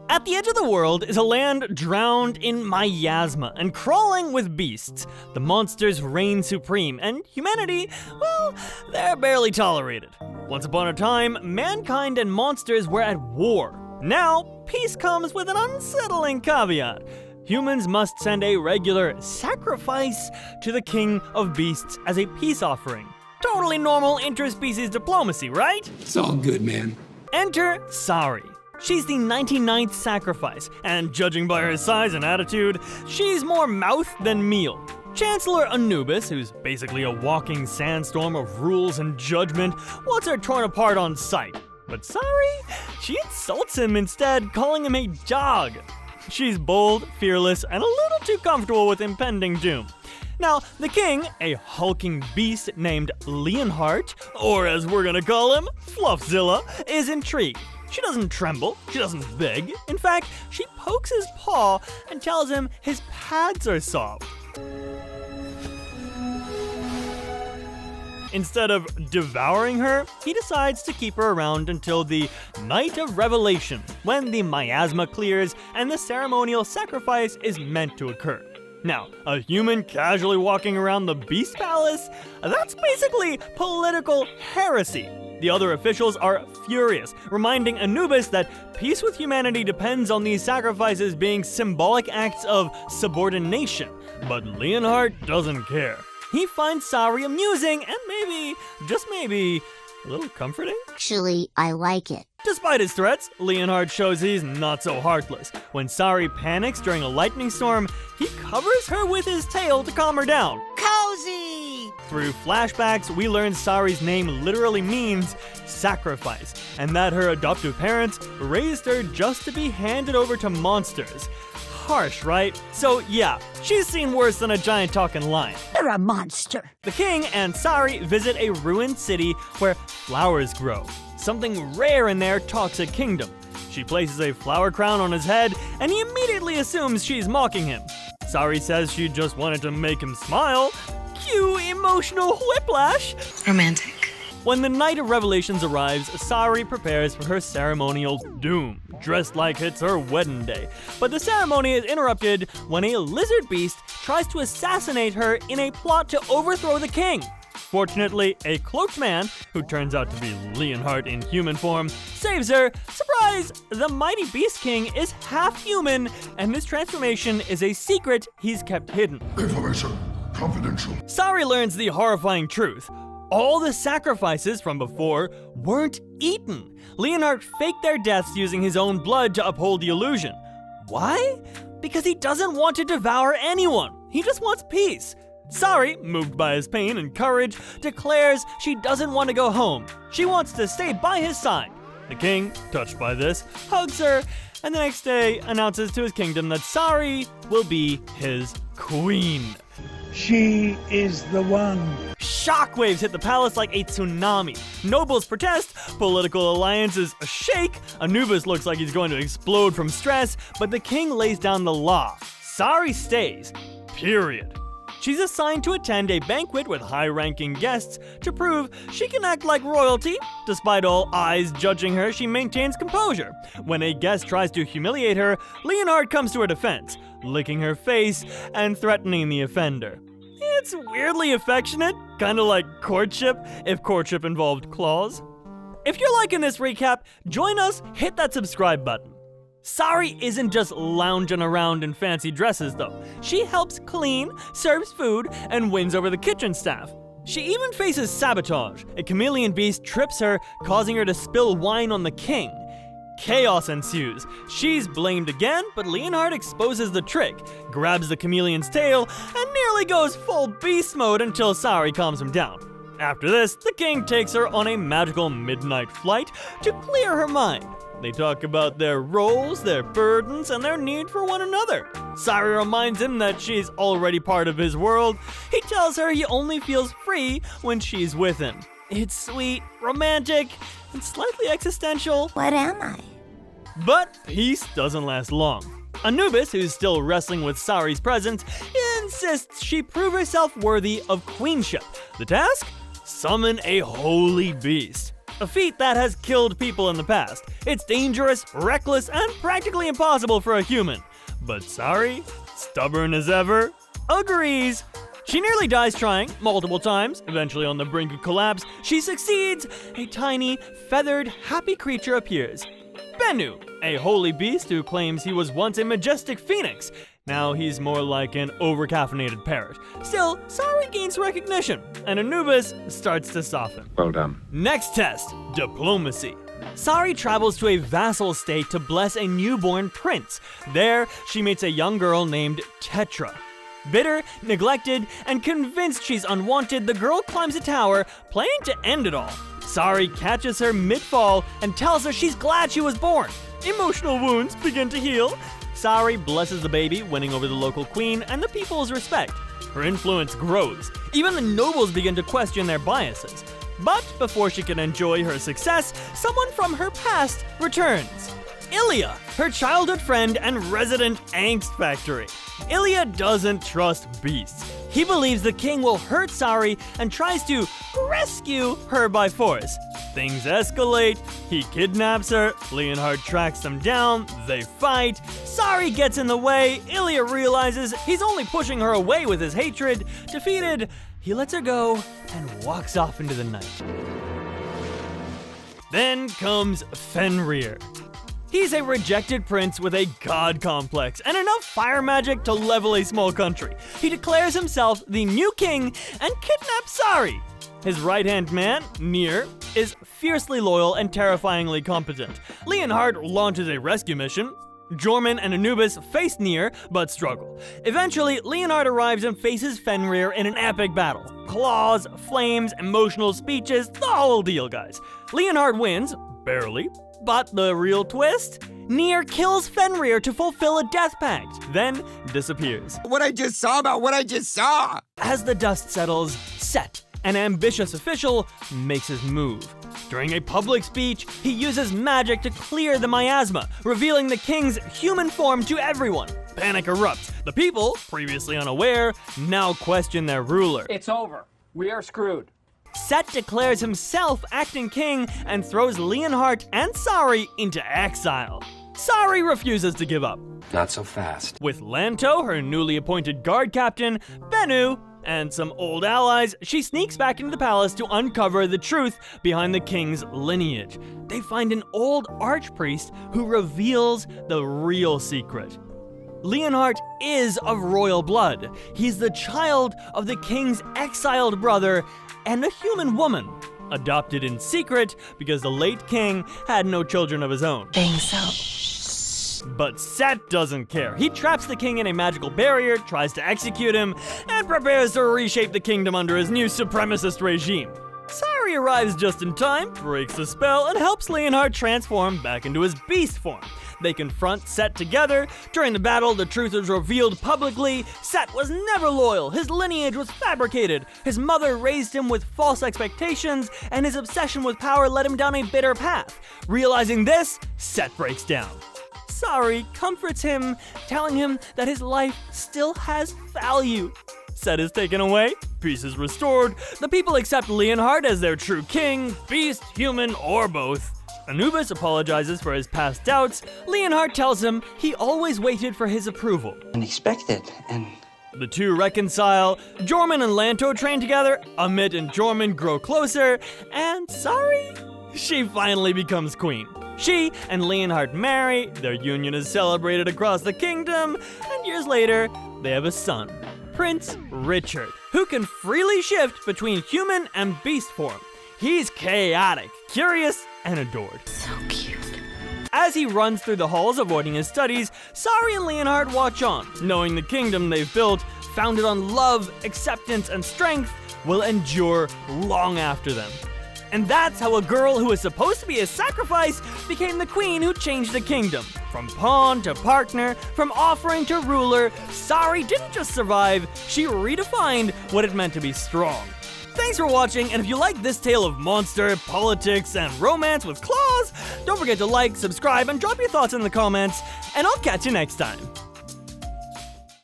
At the edge of the world is a land drowned in miasma and crawling with beasts. The monsters reign supreme, and humanity, well, they're barely tolerated. Once upon a time, mankind and monsters were at war. Now, peace comes with an unsettling caveat. Humans must send a regular sacrifice to the king of beasts as a peace offering. Totally normal interspecies diplomacy, right? It's all good, man. Enter Sari. She's the 99th sacrifice, and judging by her size and attitude, she's more mouth than meal. Chancellor Anubis, who's basically a walking sandstorm of rules and judgment, wants her torn apart on sight. But Sari, she insults him instead, calling him a dog. She's bold, fearless, and a little too comfortable with impending doom. Now, the king, a hulking beast named Leonhardt, or as we're gonna call him, Fluffzilla, is intrigued. She doesn't tremble, she doesn't beg. In fact, she pokes his paw and tells him his pads are soft. Instead of devouring her, he decides to keep her around until the night of revelation, when the miasma clears and the ceremonial sacrifice is meant to occur. Now, a human casually walking around the Beast Palace? That's basically political heresy. The other officials are furious, reminding Anubis that peace with humanity depends on these sacrifices being symbolic acts of subordination. But Leonhardt doesn't care. He finds Sari amusing and maybe, just maybe, a little comforting. Actually, I like it. Despite his threats, Leonhardt shows he's not so heartless. When Sari panics during a lightning storm, he covers her with his tail to calm her down. Cozy! Through flashbacks, we learn Sari's name literally means sacrifice, and that her adoptive parents raised her just to be handed over to monsters. Harsh, right? So yeah, she's seen worse than a giant talking lion. You're a monster. The king and Sari visit a ruined city where flowers grow. Something rare in their toxic kingdom. She places a flower crown on his head, and he immediately assumes she's mocking him. Sari says she just wanted to make him smile. Cue emotional whiplash. Romantic. When the night of revelations arrives, Sari prepares for her ceremonial doom, dressed like it's her wedding day. But the ceremony is interrupted when a lizard beast tries to assassinate her in a plot to overthrow the king. Fortunately, a cloaked man, who turns out to be Leonhardt in human form, saves her. Surprise! The mighty Beast King is half human, and this transformation is a secret he's kept hidden. Information confidential. Sari learns the horrifying truth. All the sacrifices from before weren't eaten. Leonhardt faked their deaths using his own blood to uphold the illusion. Why? Because he doesn't want to devour anyone. He just wants peace. Sari, moved by his pain and courage, declares she doesn't want to go home. She wants to stay by his side. The king, touched by this, hugs her, and the next day announces to his kingdom that Sari will be his queen. She is the one. Shockwaves hit the palace like a tsunami. Nobles protest, political alliances shake, Anubis looks like he's going to explode from stress, but the king lays down the law. Sari stays. Period. She's assigned to attend a banquet with high-ranking guests to prove she can act like royalty. Despite all eyes judging her, she maintains composure. When a guest tries to humiliate her, Leonhardt comes to her defense, licking her face and threatening the offender. It's weirdly affectionate, kind of like courtship, if courtship involved claws. If you're liking this recap, join us, hit that subscribe button. Sari isn't just lounging around in fancy dresses though. She helps clean, serves food, and wins over the kitchen staff. She even faces sabotage. A chameleon beast trips her, causing her to spill wine on the king. Chaos ensues. She's blamed again, but Leonhardt exposes the trick, grabs the chameleon's tail, and nearly goes full beast mode until Sari calms him down. After this, the king takes her on a magical midnight flight to clear her mind. They talk about their roles, their burdens, and their need for one another. Sari reminds him that she's already part of his world. He tells her he only feels free when she's with him. It's sweet, romantic, and slightly existential. What am I? But peace doesn't last long. Anubis, who's still wrestling with Sari's presence, insists she prove herself worthy of queenship. The task? Summon a holy beast. a feat that has killed people in the past. It's dangerous, reckless, and practically impossible for a human. But Sari, stubborn as ever, agrees. She nearly dies trying, multiple times. Eventually, on the brink of collapse, she succeeds. A tiny, feathered, happy creature appears. Bennu, a holy beast who claims he was once a majestic phoenix. Now he's more like an over-caffeinated parrot. Still, Sari gains recognition, and Anubis starts to soften. Well done. Next test, diplomacy. Sari travels to a vassal state to bless a newborn prince. There, she meets a young girl named Tetra. Bitter, neglected, and convinced she's unwanted, the girl climbs a tower, planning to end it all. Sari catches her mid-fall and tells her she's glad she was born. Emotional wounds begin to heal. Sari blesses the baby, winning over the local queen and the people's respect. Her influence grows. Even the nobles begin to question their biases. But before she can enjoy her success, someone from her past returns. Ilya, her childhood friend and resident angst factory. Ilya doesn't trust beasts. He believes the king will hurt Sari and tries to rescue her by force. Things escalate, he kidnaps her, Leonhard tracks them down, they fight, Sari gets in the way, Ilya realizes he's only pushing her away with his hatred. Defeated, he lets her go and walks off into the night. Then comes Fenrir. He's a rejected prince with a god complex and enough fire magic to level a small country. He declares himself the new king and kidnaps Sari. His right-hand man, Nir, is fiercely loyal and terrifyingly competent. Leonhard launches a rescue mission. Jorman and Anubis face Nir, but struggle. Eventually, Leonhard arrives and faces Fenrir in an epic battle. Claws, flames, emotional speeches, the whole deal, guys. Leonhard wins, barely. But the real twist? Nir kills Fenrir to fulfill a death pact, then disappears. What I just saw about what I just saw! As the dust settles, Set, an ambitious official, makes his move. During a public speech, he uses magic to clear the miasma, revealing the king's human form to everyone. Panic erupts. The people, previously unaware, now question their ruler. It's over. We are screwed. Set declares himself acting king and throws Leonhard and Sari into exile. Sari refuses to give up. Not so fast. With Lanto, her newly appointed guard captain, Bennu, and some old allies, she sneaks back into the palace to uncover the truth behind the king's lineage. They find an old archpriest who reveals the real secret. Leonhard is of royal blood. He's the child of the king's exiled brother and a human woman, adopted in secret because the late king had no children of his own. But Set doesn't care. He traps the king in a magical barrier, tries to execute him, and prepares to reshape the kingdom under his new supremacist regime. Sari arrives just in time, breaks the spell, and helps Leonhard transform back into his beast form. They confront Set together. During the battle, the truth is revealed publicly. Set was never loyal. His lineage was fabricated. His mother raised him with false expectations, and his obsession with power led him down a bitter path. Realizing this, Set breaks down. Sari comforts him, telling him that his life still has value. Set is taken away, peace is restored, the people accept Leonhard as their true king, beast, human, or both. Anubis apologizes for his past doubts. Leonhard tells him he always waited for his approval. Unexpected and... The two reconcile, Jorman and Lanto train together, Amit and Jorman grow closer, and Sari? She finally becomes queen. She and Leonhard marry, their union is celebrated across the kingdom, and years later, they have a son, Prince Richard, who can freely shift between human and beast form. He's chaotic, curious, and adored. So cute. As he runs through the halls avoiding his studies, Sari and Leonhard watch on, knowing the kingdom they've built, founded on love, acceptance, and strength, will endure long after them. And that's how a girl who was supposed to be a sacrifice became the queen who changed the kingdom. From pawn to partner, from offering to ruler, Sari didn't just survive, she redefined what it meant to be strong. Thanks for watching, and if you like this tale of monster, politics, and romance with claws, don't forget to like, subscribe, and drop your thoughts in the comments, and I'll catch you next time.